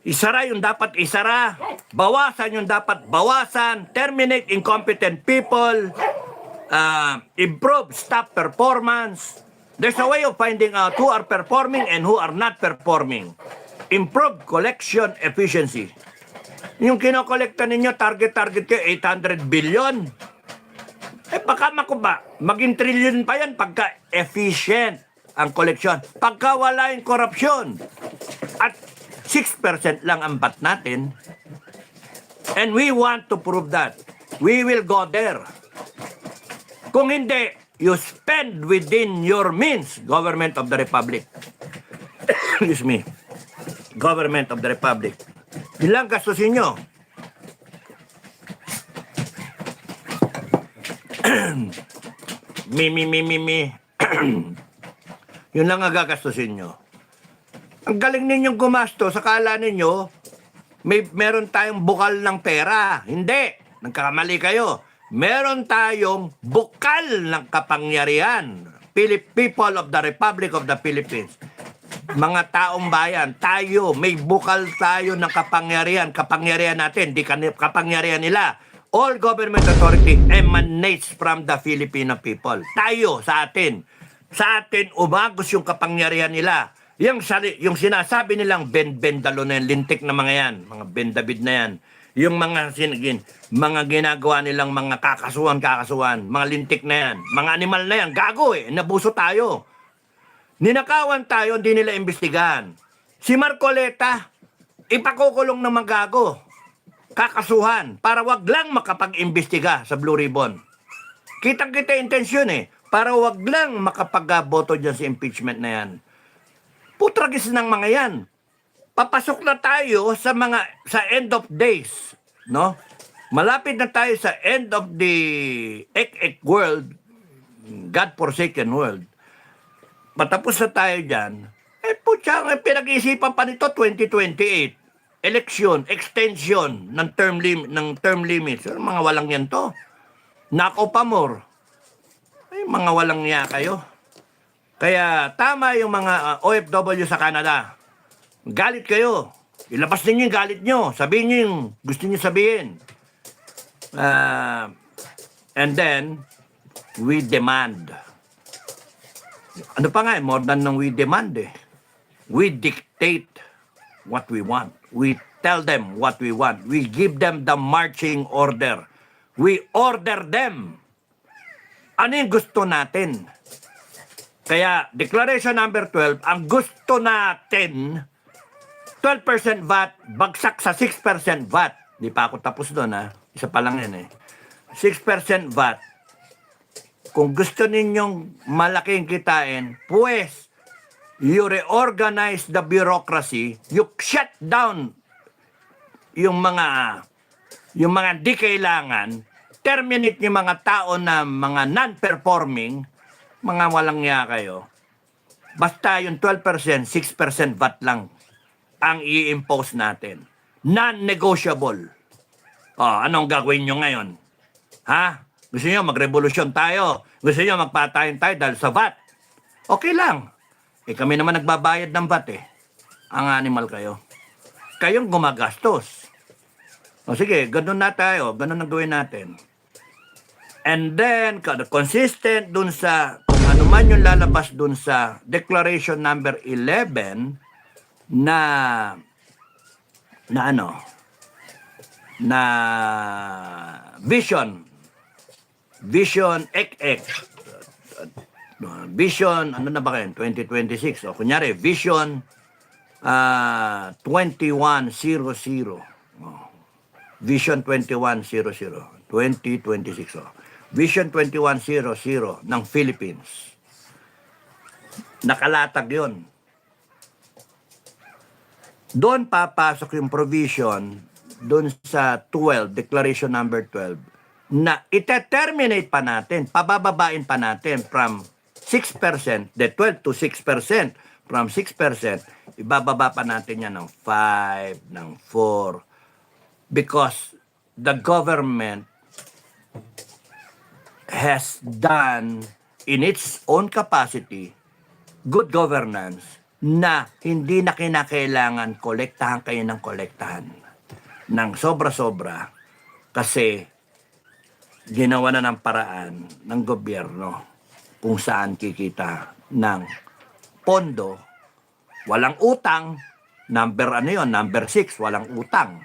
isara yung dapat isara, bawasan yung dapat bawasan, terminate incompetent people, improve staff performance. There's a way of finding out who are performing and who are not performing. Improve collection efficiency. Yung kinokolekta ninyo, target kayo 800 billion. Eh baka makuba, maging trillion pa yan pagka efficient ang koleksyon. Pagka wala yung korupsyon. At 6% lang ang bat natin. And we want to prove that. We will go there. Kung hindi, you spend within your means, Government of the Republic. Excuse me. Government of the Republic. Ilang gastusin nyo? Me. Yun lang ang gagastusin nyo. Ang galing ninyong gumastos, akala ninyo, meron tayong bukal ng pera. Hindi. Nagkakamali kayo. Meron tayong bukal ng kapangyarihan. People of the Republic of the Philippines. Mga taong bayan, tayo, may bukal tayo ng kapangyarihan. Kapangyarihan natin, di kapangyarihan nila. All government authority emanates from the Filipino people. Tayo, sa atin. Sa atin, umagos yung kapangyarihan nila. Yung sinasabi nilang Ben-Bendalo na yan, lintik na mga yan, mga Ben-David na yan. Yung mga ginagawa nilang mga kakasuhan, mga lintik na yan, mga animal na yan, gago eh, nabuso tayo. Ninakawan tayo, hindi nila imbestigahan. Si Marcoleta, ipakukulong ng mga gago, kakasuhan, para wag lang makapag-imbestiga sa Blue Ribbon. Kitang-kita intensyon eh, para wag lang makapag-boto dyan sa impeachment na yan. Putragis ng mga yan. Papasok na tayo sa end of days, no? Malapit na tayo sa end of the world, God-forsaken world. Patapos na tayo dyan, putya, pinag-iisipan pa nito 2028. Election, extension ng term limits. Mga walang yan to. Nako pa more. Ay, mga walang niya kayo. Kaya tama yung mga OFW sa Canada. Galit kayo. Ilabas ninyo yung galit nyo. Sabihin nyo yung gusto nyo sabihin. And then, we demand. Ano pa nga more than we demand eh. We dictate. what we want. We tell them what we want. We give them the marching order. We order them. Ano yung gusto natin? Kaya, Declaration number 12, ang gusto natin, 12% VAT, bagsak sa 6% VAT. Di pa ako tapos doon, ha? Isa pa lang yan, eh. 6% VAT. Kung gusto ninyong malaking kitain, pues, you reorganize the bureaucracy, you shut down yung mga di kailangan, terminate yung mga tao na mga non-performing, mga walang niya kayo. Basta yung 12%, 6% VAT lang ang i-impose natin. Non-negotiable. Anong gagawin nyo ngayon? Ha? Gusto nyo magrevolusyon tayo? Gusto nyo magpatayin tayo dahil sa VAT? Okay lang. Kami naman nagbabayad ng VAT eh. Ang animal kayo. Kayong gumagastos. Sige, ganun na tayo. Ganun ang gawin natin. And then, consistent dun sa, kung ano man yung lalabas dun sa Declaration number 11 na vision XX vision, ano na ba kayo? 2026. O, kunyari, vision 2100. Vision 2100. 2026. Vision 2100 ng Philippines. Nakalatag yun. Doon papasok yung provision doon sa 12, Declaration number 12, na ite-terminate pa natin, pabababain pa natin from 6%, the 12 to 6%, from 6%, ibababa pa natin yan ng 5, ng 4, because the government has done in its own capacity good governance na hindi na kinakailangan kolektahan kayo ng kolektahan ng sobra-sobra kasi ginawa na ng paraan ng gobyerno kung saan kikita ng pondo, walang utang, number 6, walang utang.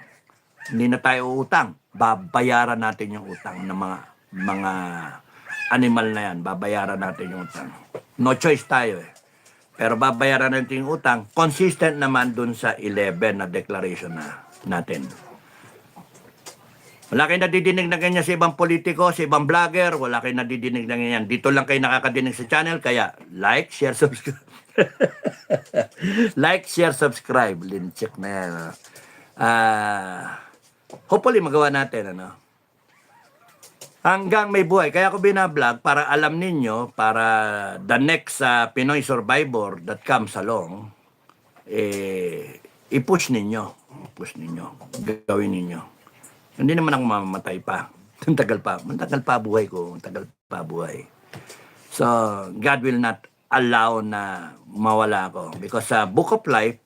Hindi na tayo utang, babayaran natin yung utang ng mga animal na yan, babayaran natin yung utang. No choice tayo eh. Pero babayaran natin yung utang, consistent naman dun sa 11 na declaration natin. Wala kayo nadidinig na ganyan sa ibang politiko, sa ibang vlogger, wala kayo nadidinig na ganyan. Dito lang kayo nakakadinig sa channel, kaya like, share, subscribe. Like, share, subscribe. Check na yan. Hopefully magawa natin, hanggang may buhay. Kaya ako binablog para alam ninyo, para the next Pinoy Survivor that comes along, i-push ninyo. Gawin ninyo. Hindi naman ako mamamatay pa. Tagal pa buhay ko. Tagal pa buhay. So, God will not allow na mawala ako. Because sa Book of Life,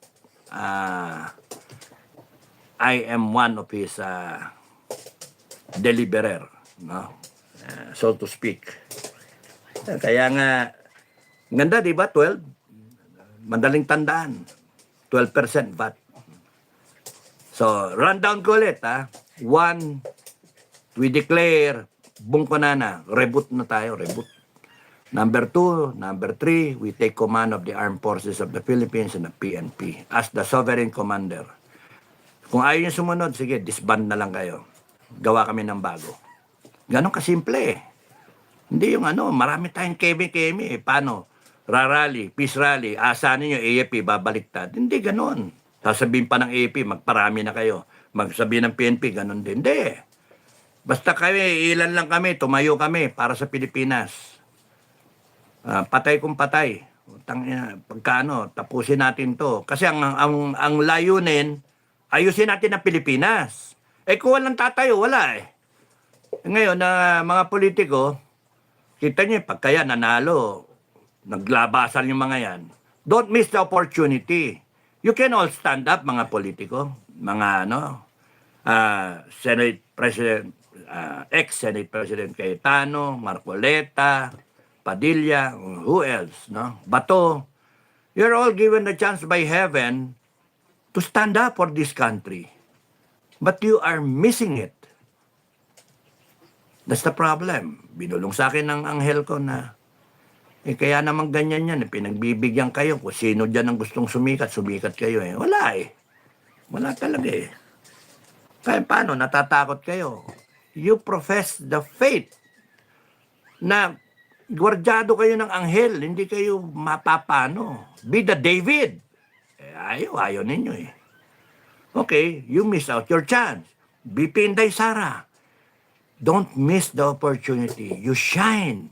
I am one of his deliverer. No? So to speak. Kaya nga, ganda diba 12? Madaling tandaan. 12% VAT. So, rundown ko ulit. 1, we declare, bungkonana, reboot na tayo, reboot. Number 2, number 3, we take command of the Armed Forces of the Philippines and the PNP as the sovereign commander. Kung ayaw nyo sumunod, sige, disband na lang kayo. Gawa kami ng bago. Ganon kasimple eh. Hindi yung marami tayong keme-keme. Paano? Rarally, peace rally, asanin nyo, AFP, babaliktad. Hindi ganon. Sasabihin pa ng AFP, magparami na kayo. Magsabihin ng PNP, ganon din. Hindi. Basta kami, ilan lang kami, tumayo kami para sa Pilipinas. Patay kung patay. Pagkaano, tapusin natin to. Kasi ang layunin, ayusin natin ang Pilipinas. Kung walang tatayo, wala eh. Ngayon, mga politiko, kita nyo, pagkaya nanalo, naglabasan yung mga yan. Don't miss the opportunity. You can all stand up, mga politiko. Mga, Senate President, ex-Senate President Cayetano, Marcoleta, Padilla, who else, Bato. You're all given the chance by heaven to stand up for this country. But you are missing it. That's the problem. Binulong sa akin ng anghel ko na, kaya naman ganyan yan, pinagbibigyan kayo. Kung sino dyan ang gustong sumikat, sumikat kayo eh. Wala eh. Wala talaga eh. Kaya paano? Natatakot kayo. You profess the faith na gwardyado kayo ng anghel, hindi kayo mapapano. Be the David. Ayaw ninyo eh. Okay, you miss out your chance. Be Pinday Sara. Don't miss the opportunity. You shine.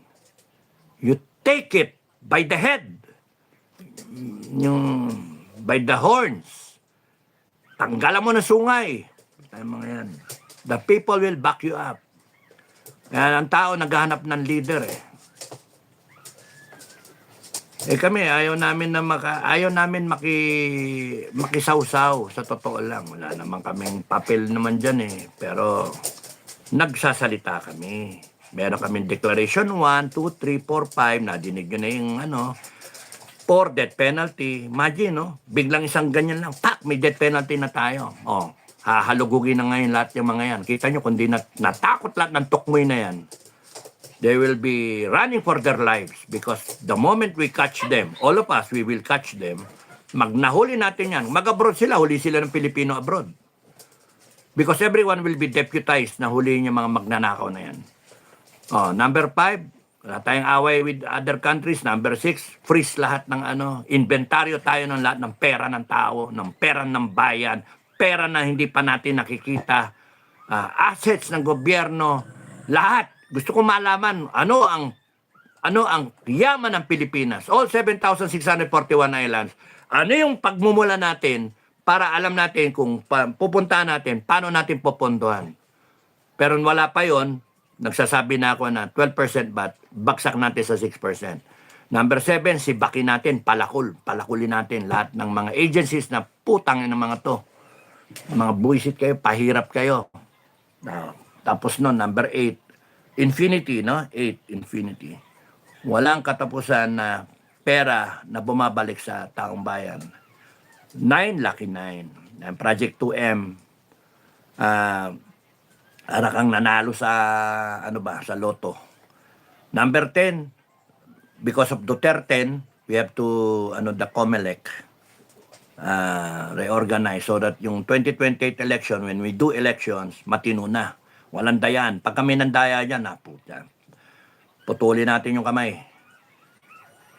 You take it by the head. Yung by the horns. Tanggalan mo na sungay. Mga yan. The people will back you up. Kaya ang tao naghahanap ng leader eh. Kami, ayaw namin makisawsaw, sa totoo lang. Wala naman kaming papel naman dyan eh. Pero, nagsasalita kami. Meron kaming declaration 1, 2, 3, 4, 5. Nadinig nyo na yung 4 death penalty. Imagine, no? Biglang isang ganyan lang. Tak, may death penalty na tayo. Hahalugugin na ngayon lahat yung mga yan. Kita nyo, kundi natakot lahat ng tukmoy na yan. They will be running for their lives because the moment we catch them, all of us, we will catch them, nahuli natin yan. Mag-abroad sila, huli sila ng Pilipino abroad. Because everyone will be deputized na huliin yung mga magnanakaw na yan. Number 5, wala tayong away with other countries. Number 6, freeze lahat ng inventaryo tayo ng lahat ng pera ng tao, ng pera ng bayan, pera na hindi pa natin nakikita, assets ng gobyerno, lahat. Gusto ko malaman ano ang yaman ng Pilipinas. All 7,641 islands. Ano yung pagmumula natin para alam natin kung pupuntahan natin, paano natin pupuntuhan. Pero wala pa yon, nagsasabi na ako na 12% bagsak natin sa 6%. Number 7, sibakin natin, palakulin natin lahat ng mga agencies na putang ng mga to. Mga buwisit kayo, pahirap kayo. Tapos no, number 8, infinity, no? 8, infinity. Walang katapusan na pera na bumabalik sa taong bayan. 9, lucky 9. Project 2M, para kang nanalo sa, sa loto. Number 10, because of Duterte, we have to, the COMELEC, reorganize so that yung 2028 election, when we do elections, matino na. Walang dayan. Pag kami nandaya dyan, puta. Putulin natin yung kamay.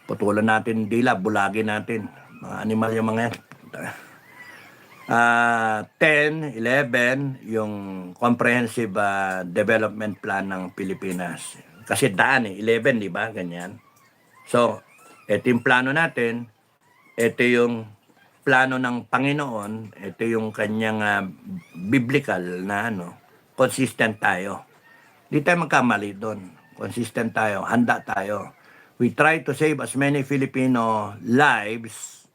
Putulan natin dila, bulagin natin. Mga animal yung mga yan. 10, 11, yung comprehensive development plan ng Pilipinas. Kasi daan 11, di ba? Ganyan. So, ito yung plano natin. Ito yung plano ng Panginoon. Ito yung kanyang biblical na consistent tayo. Di tayo magkamali doon. Consistent tayo. Handa tayo. We try to save as many Filipino lives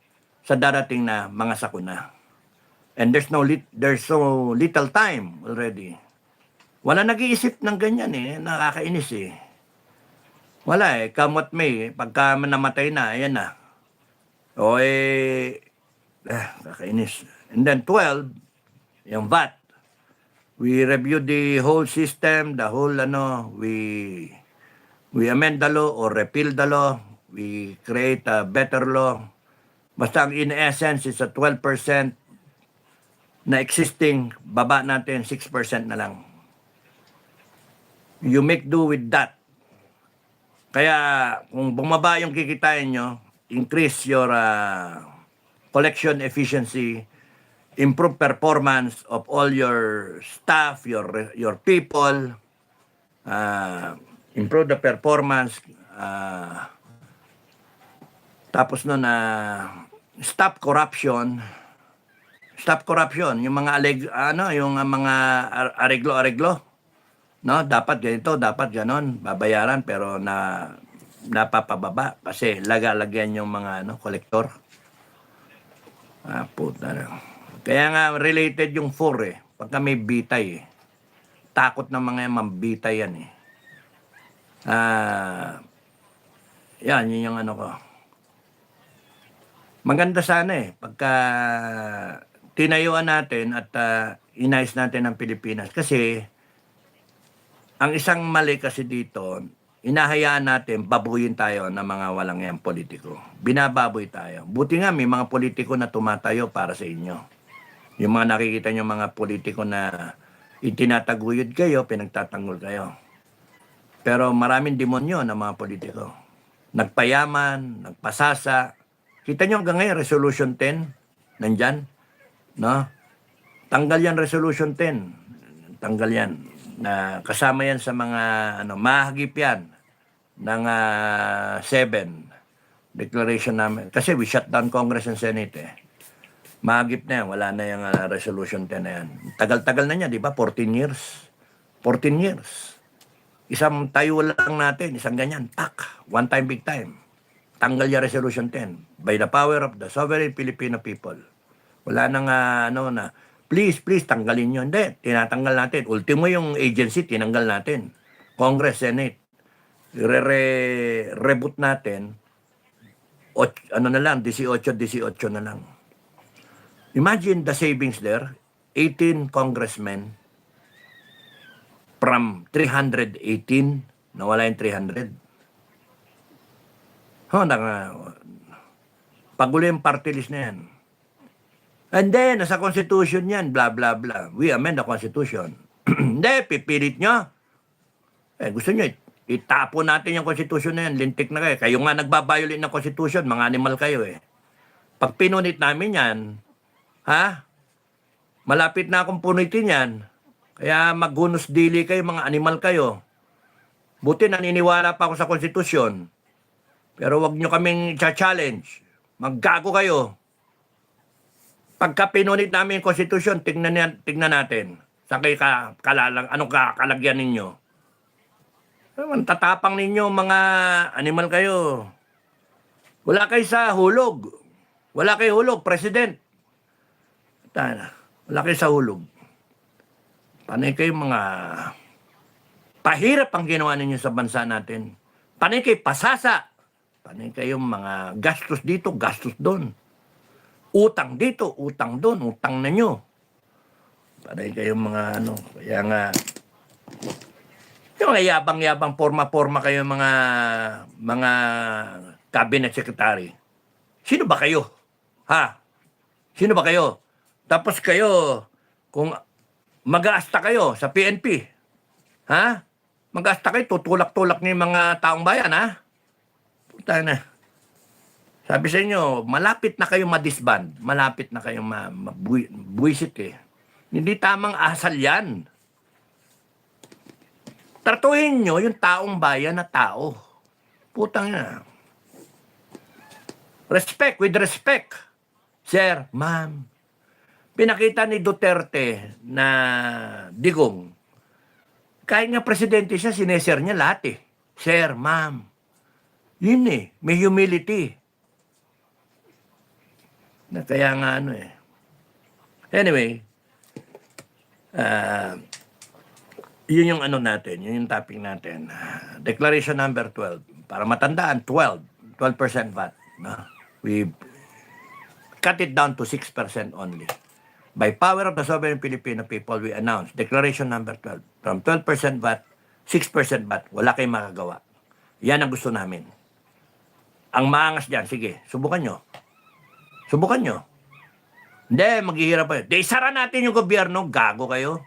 sa darating na mga sakuna. And there's so little time already. Wala nag-iisip ng ganyan eh. Nakakainis eh. Wala eh. Come what may. Pagka namatay na, ayan na. Nakakainis. And then 12, yung VAT. We review the whole system, the whole we amend the law or repeal the law. We create a better law. Basta in essence, it's a 12% na existing, baba natin 6% na lang. You make do with that. Kaya kung bumaba yung kikitain nyo, increase your collection efficiency, improve performance of all your staff, your people, improve the performance, tapos nun stop corruption, yung mga yung mga areglo, no, dapat ganito, dapat ganon, babayaran pero napapababa kasi lagyan yung mga kolektor. Puta na. Kaya nga related yung 4 eh. Pagka may bitay eh. Takot ng mga mambitay yan eh. Yan, yun yung ko. Maganda sana eh. Pagka tinayuan natin at inayos natin ang Pilipinas. Kasi, ang isang mali kasi dito, inahayaan natin, babuyin tayo ng mga walang yang politiko. Binababoy tayo. Buti nga may mga politiko na tumatayo para sa inyo. Yung mga nakikita nyo mga politiko na itinataguyod kayo, pinagtatanggol kayo. Pero maraming demonyo na mga politiko. Nagpayaman, nagpasasa. Kita nyo hanggang ngayon, Resolution 10, nandyan. No? Tanggal yan, Resolution 10. Tanggal yan. Na kasama yan sa mga, mahagip yan ng 7 declaration namin. Kasi we shut down Congress and Senate eh. Mahagip na yan, wala na yung Resolution 10 na yan. Tagal-tagal na niya, di ba? 14 years. 14 years. Isang tayo lang natin, isang ganyan, tak, one time, big time. Tanggal yung Resolution 10 by the power of the sovereign Filipino people. Wala nang, please, tanggalin nyo. Hindi, tinatanggal natin. Ultimo yung agency, tinanggal natin. Congress, Senate. Reboot natin. 18 na lang. Imagine the savings there, 18 congressmen from 318, nawala yung 300. Pagulo yung party list na yan. And then, nasa Constitution yan, blah, blah, blah. We amend the Constitution. Hindi, pipilit nyo. Gusto nyo, itapo natin yung Constitution na yan, lintik na kayo. Kayo nga nagbabiolate ng Constitution, mga animal kayo eh. Pag pinunit namin yan, malapit na akong punitin yan. Kaya maghunos dili kayo, mga animal kayo. Buti naniniwala pa ako sa Constitution. Pero wag nyo kaming challenge. Maggago kayo. Pagka pinunit namin yung Constitution, tingnan natin. Saan kayo kalalang, anong kakalagyan ninyo? Ang tatapang ninyo, mga animal kayo. Wala kayo sa hulog. Wala kayo hulog, President. Wala kayo sa hulog. Panay kayo mga pahirap ang ginawa ninyo sa bansa natin. Panay kayo pasasa. Panay kayo mga gastos dito, gastos doon. Utang dito, utang doon, utang na nyo. Panay kayo mga kaya nga, yung mga yabang-yabang, forma-forma kayo mga cabinet secretary. Sino ba kayo? Sino ba kayo? Tapos kayo, kung mag-aasta kayo sa PNP, mag-aasta kayo, tutulak-tulak niyo yung mga taong bayan, Puta na. Sabi sa inyo, malapit na kayong madisband. Malapit na kayong buwisit eh. Hindi tamang asal yan. Tratuhin nyo yung taong bayan na tao. Putang na. Respect with respect. Sir, ma'am. Pinakita ni Duterte na digong. Kahit nga presidente siya, sineser niya lahat eh. Sir, ma'am. Yun eh, may humility. Na kaya nga Anyway, yun yung natin, yun yung topic natin. Declaration number 12. Para matandaan, 12% VAT. We cut it down to 6% only. By power of the sovereign Filipino people, we announce Declaration number 12. From 12% VAT, 6% VAT. Wala kayong makagawa. Yan ang gusto namin. Ang maangas dyan, sige, subukan nyo. Subukan nyo. Hindi, maghihirap kayo. Di, sara natin yung gobyerno. Gago kayo.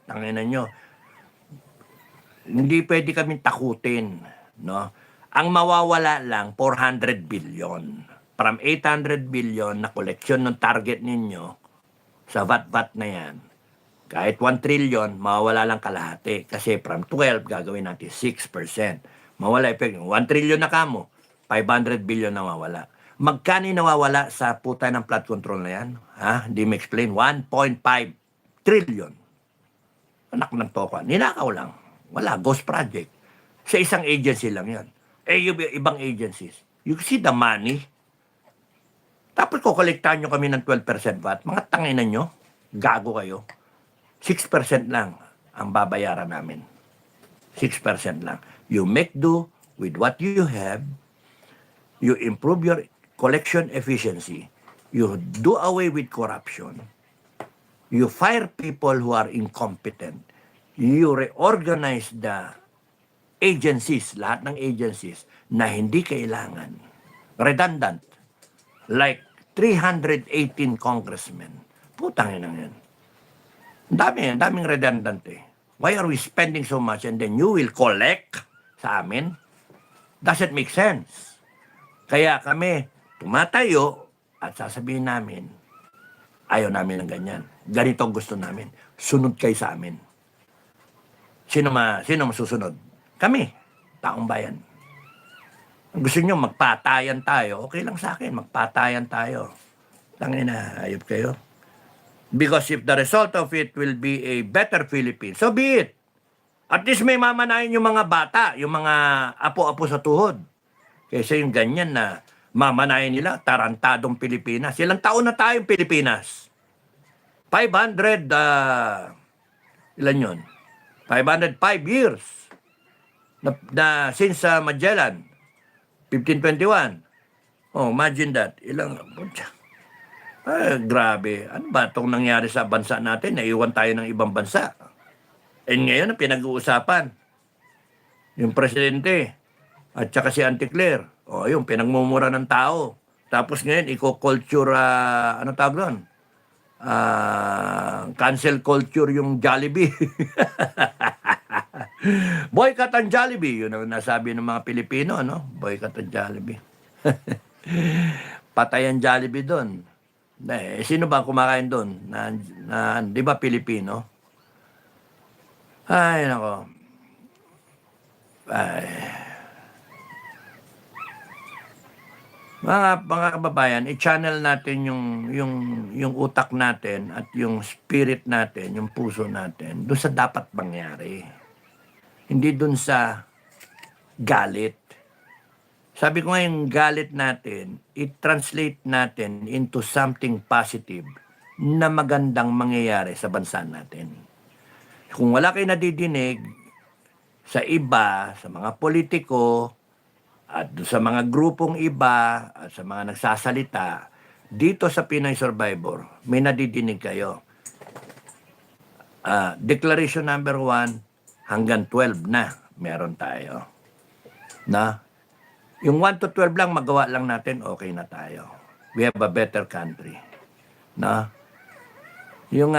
Tanginan nyo. Hindi pwede kaming takutin. No? Ang mawawala lang, 400 billion. From 800 billion na koleksyon ng target ninyo, sa VAT-VAT na yan, kahit 1 trillion, mawawala lang kalahati. Kasi from 12, gagawin natin 6%. Mawala effect. 1 trillion na kamo, 500 billion na mawala. Magkano nawawala sa puta ng flood control na yan? Hindi mo explain. 1.5 trillion. Anak ng toka. Ninakaw lang. Wala. Ghost project. Sa isang agency lang yan. Yung ibang agencies. You see the money. Tapos kukolektahan nyo kami ng 12% VAT. Mga tanginan nyo. Gago kayo. 6% lang ang babayaran namin. 6% lang. You make do with what you have. You improve your collection efficiency. You do away with corruption. You fire people who are incompetent. You reorganize the agencies, lahat ng agencies na hindi kailangan. Redundant. Like 318 congressmen. Putang ina yan. Ang daming redundant eh. Why are we spending so much and then you will collect sa amin? Doesn't make sense. Kaya kami tumatayo at sasabihin namin, ayaw namin ng ganyan. Ganito ang gusto namin. Sunod kayo sa amin. Sino masusunod? Kami, taong bayan. Kung gusto nyo magpatayan tayo, okay lang sa akin, magpatayan tayo. Tangina, ayop kayo. Because if the result of it will be a better Philippines, so be it. At least may mamanayin yung mga bata, yung mga apo-apo sa tuhod. Kaysa yung ganyan na mamanayin nila, tarantadong Pilipinas. Ilang taon na tayong Pilipinas? 500, ilan yun? 505 years. Na since Magellan, 1521. Oh, imagine that. Grabe. Ano ba itong nangyari sa bansa natin? Naiwan tayo ng ibang bansa. And ngayon, ang pinag-uusapan, yung presidente, at saka si Auntie Claire. O, yung pinagmumura ng tao. Tapos ngayon, eco-culture, ano tawag doon? Cancel culture yung Jollibee. Boycott ang Jollibee. Yun ang nasabi ng mga Pilipino, no? Boycott ang Jollibee. Patay ang Jollibee doon. Sino ba kumakain doon? Di ba Pilipino? Ay, nako. Ay. Mga kababayan, i-channel natin yung utak natin at yung spirit natin, yung puso natin, doon sa dapat mangyari. Hindi doon sa galit. Sabi ko nga yung galit natin, i-translate natin into something positive na magandang mangyayari sa bansa natin. Kung wala kayo nadidinig sa iba, sa mga politiko, at sa mga grupong iba, at sa mga nagsasalita, dito sa Pinoy Survivor, may nadidinig kayo. Declaration number 1 hanggang 12 na meron tayo. Na? Yung 1 to 12 lang, magawa lang natin, okay na tayo. We have a better country. Na? Yung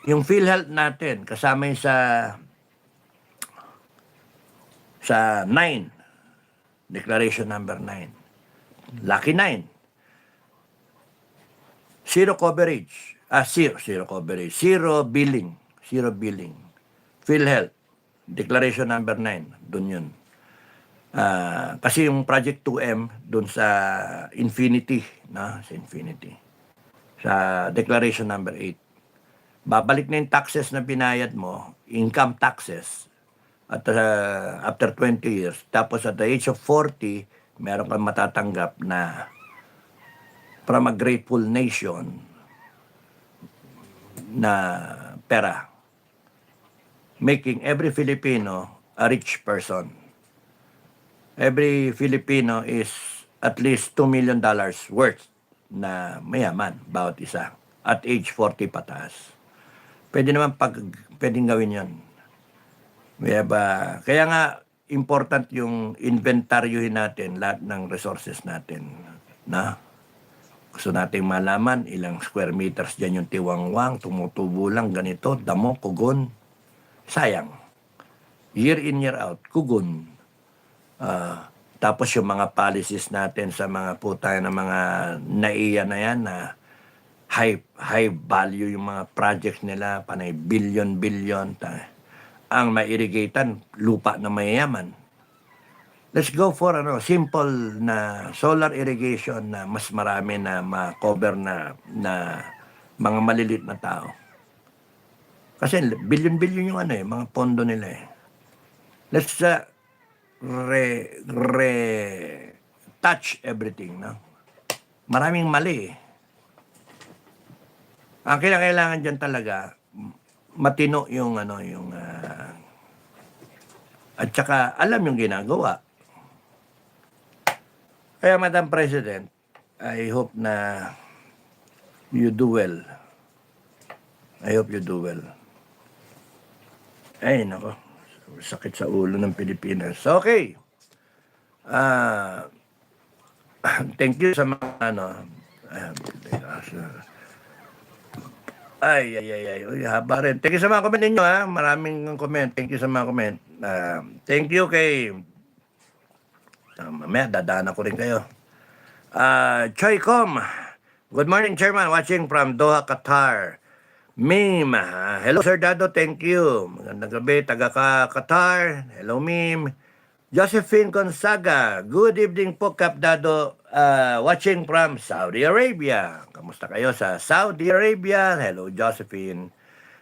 PhilHealth natin, kasama yung sa 9, Declaration number 9. Lucky 9. Zero coverage. Zero coverage. Zero billing. PhilHealth, Declaration number 9. Doon yun. Kasi yung Project 2M, doon sa Infinity. Sa Infinity. Sa Declaration number 8. Babalik na yung taxes na binayad mo, income taxes, at after 20 years. Tapos at the age of 40, meron kang matatanggap na from a grateful nation na pera. Making every Filipino a rich person. Every Filipino is at least $2 million worth na mayaman, bawat isa. At age 40 pataas. Pwede naman pwedeng gawin yon. Kaya nga, important yung inventaryohin natin lahat ng resources natin. Na? Gusto nating malaman ilang square meters dyan yung tiwangwang, tumutubo lang ganito, damo, kugon. Sayang. Year in, year out, kugon. Tapos yung mga policies natin sa mga putay na mga naiya na yan na high value yung mga projects nila, panay billion. Ang ma-irrigatean, lupa na mayayaman. Let's go for simple na solar irrigation na mas marami na ma-cover na mga malilit na tao. Kasi billion yung mga pondo nila eh. Let's touch everything, no? Maraming mali eh. Ang kailangan dyan talaga, matino yung at saka alam yung ginagawa. Kaya Madam President, I hope na you do well. I hope you do well. Ay, nako. Sakit sa ulo ng Pilipinas. Okay. Ah, thank you sa mga Uy, haba rin. Thank you sa mga comment ninyo, ha. Maraming comment. Thank you sa mga comment. Thank you kay mamaya, dadaan ako rin kayo. Choi Com. Good morning, Chairman. Watching from Doha, Qatar. Meme. Hello, Sir Dado. Thank you. Magandang gabi. Taga Qatar. Hello, Meme. Josephine Gonzaga. Good evening po, Kap Dado. Watching from Saudi Arabia. Kamusta kayo sa Saudi Arabia? Hello, Josephine.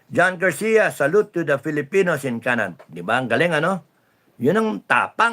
John Garcia. Salute to the Filipinos in Canada. Di ba? Ang galing, ano? Yun ang tapang.